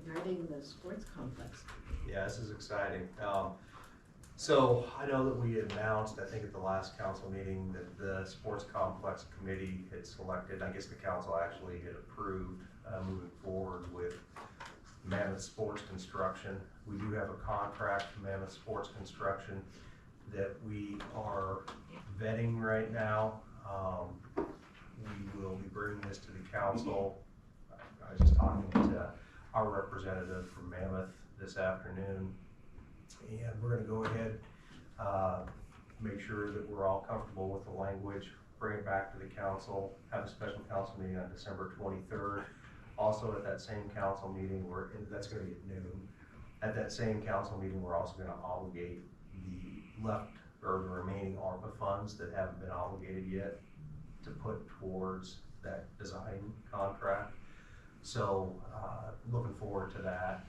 regarding the sports complex. Yeah, this is exciting. So I know that we announced, I think at the last council meeting, that the sports complex committee had selected, I guess the council actually had approved moving forward with Mammoth Sports Construction. We do have a contract from Mammoth Sports Construction that we are vetting right now. We will be bringing this to the council. I was just talking to our representative from Mammoth this afternoon, and we're going to go ahead, make sure that we're all comfortable with the language, bring it back to the council, have a special council meeting on December 23rd. Also at that same council meeting, that's going to be at noon. At that same council meeting, we're also going to obligate the left or the remaining ARPA funds that haven't been obligated yet to put towards that design contract. So looking forward to that.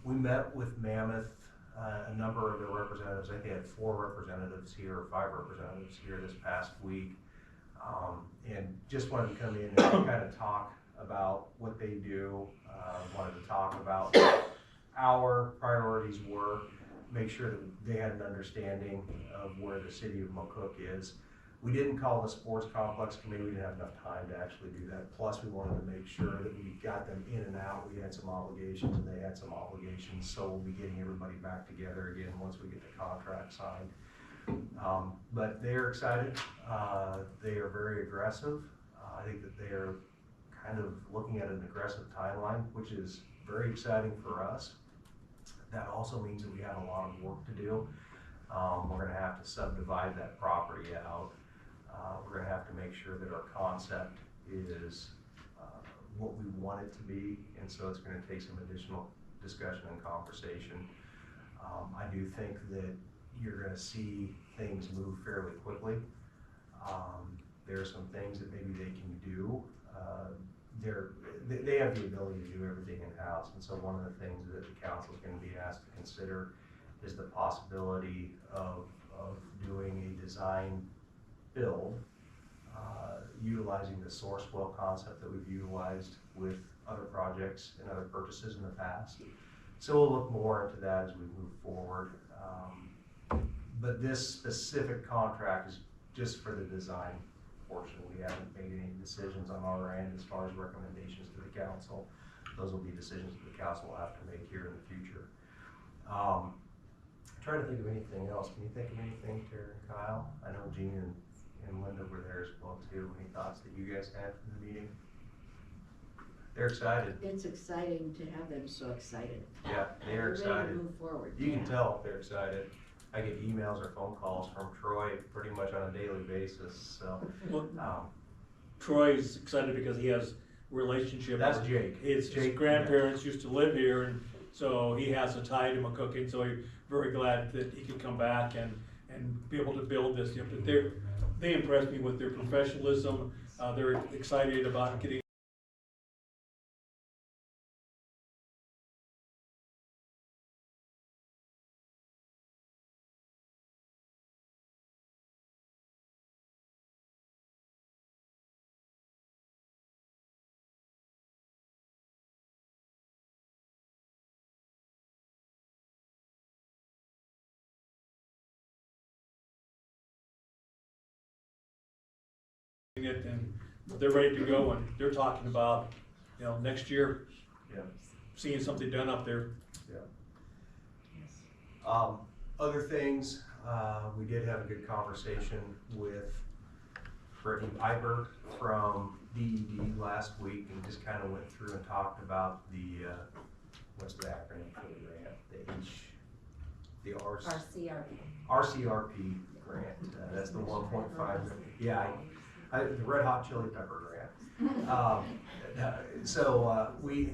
We met with Mammoth, a number of their representatives. I think they had 4 representatives here, or 5 representatives here this past week, and just wanted to come in and kind of talk about what they do. Wanted to talk about our priorities were, make sure that they had an understanding of where the city of McCook is. We didn't call the sports complex committee. We didn't have enough time to actually do that. Plus, we wanted to make sure that we got them in and out. We had some obligations and they had some obligations. So we'll be getting everybody back together again once we get the contract signed. But they're excited. They are very aggressive. I think that they're kind of looking at an aggressive timeline, which is very exciting for us. That also means that we have a lot of work to do. We're going to have to subdivide that property out. We're going to have to make sure that our concept is what we want it to be, and so it's going to take some additional discussion and conversation. I do think that you're going to see things move fairly quickly. There are some things that maybe they can do. They have the ability to do everything in-house, and so one of the things that the council is going to be asked to consider is the possibility of doing a design build, utilizing the source well concept that we've utilized with other projects and other purchases in the past. So we'll look more into that as we move forward. But this specific contract is just for the design portion. We haven't made any decisions on our end as far as recommendations to the council. Those will be decisions that the council will have to make here in the future. I'm trying to think of anything else. Can you think of anything, Terry and Kyle? I know Gene and Linda were there as well too. Any thoughts that you guys had from the meeting? They're excited. It's exciting to have them so excited. Yeah, they're excited. Ready to move forward. You can tell if they're excited. I get emails or phone calls from Troy pretty much on a daily basis. So, well, Troy's excited because he has a relationship. That's Jake. His grandparents used to live here, and so he has a tie to McCook, and so he's very glad that he could come back and be able to build this. They impressed me with their professionalism. They're excited about getting it, and they're ready to go, and they're talking about, next year, seeing something done up there. Other things, we did have a good conversation with Brittany Piper from DED last week, and just kind of went through and talked about the what's the acronym for the grant? The RCRP grant. That's the 1.5. Yeah. The Red Hot Chili Pepper grant. So we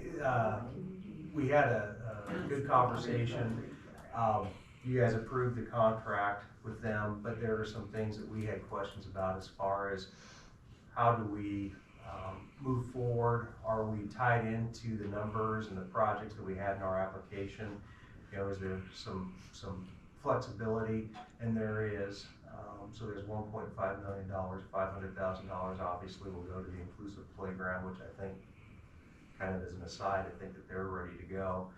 had a good conversation. You guys approved the contract with them, but there are some things that we had questions about as far as how do we move forward? Are we tied into the numbers and the projects that we had in our application? Is there some flexibility? And there is. So there's $1.5 million, $500,000 obviously will go to the inclusive playground, which I think kind of as an aside, I think that they're ready to go.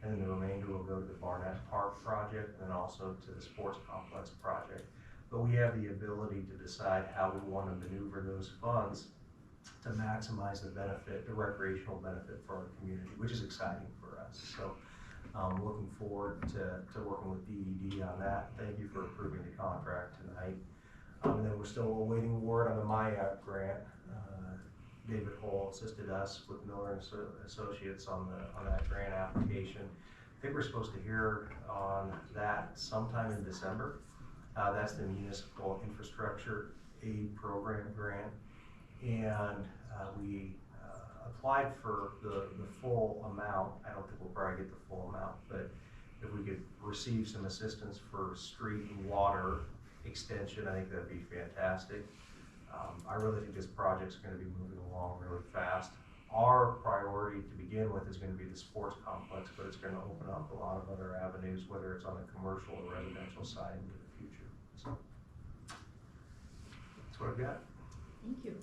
And then the remainder will go to the Barnett Park project and then also to the sports complex project. But we have the ability to decide how we want to maneuver those funds to maximize the benefit, the recreational benefit for our community, which is exciting for us. So looking forward to working with DED on that. Thank you for approving the contract tonight. And then we're still awaiting word on the MIAC grant. David Hall assisted us with Miller and Associates on that grant application. I think we're supposed to hear on that sometime in December. That's the Municipal Infrastructure Aid Program grant. And we applied for the full amount. I don't think we'll probably get the full amount, but if we could receive some assistance for street and water extension, I think that'd be fantastic. I really think this project's going to be moving along really fast. Our priority to begin with is going to be the sports complex, but it's going to open up a lot of other avenues, whether it's on the commercial or residential side into the future. So that's what I've got. Thank you.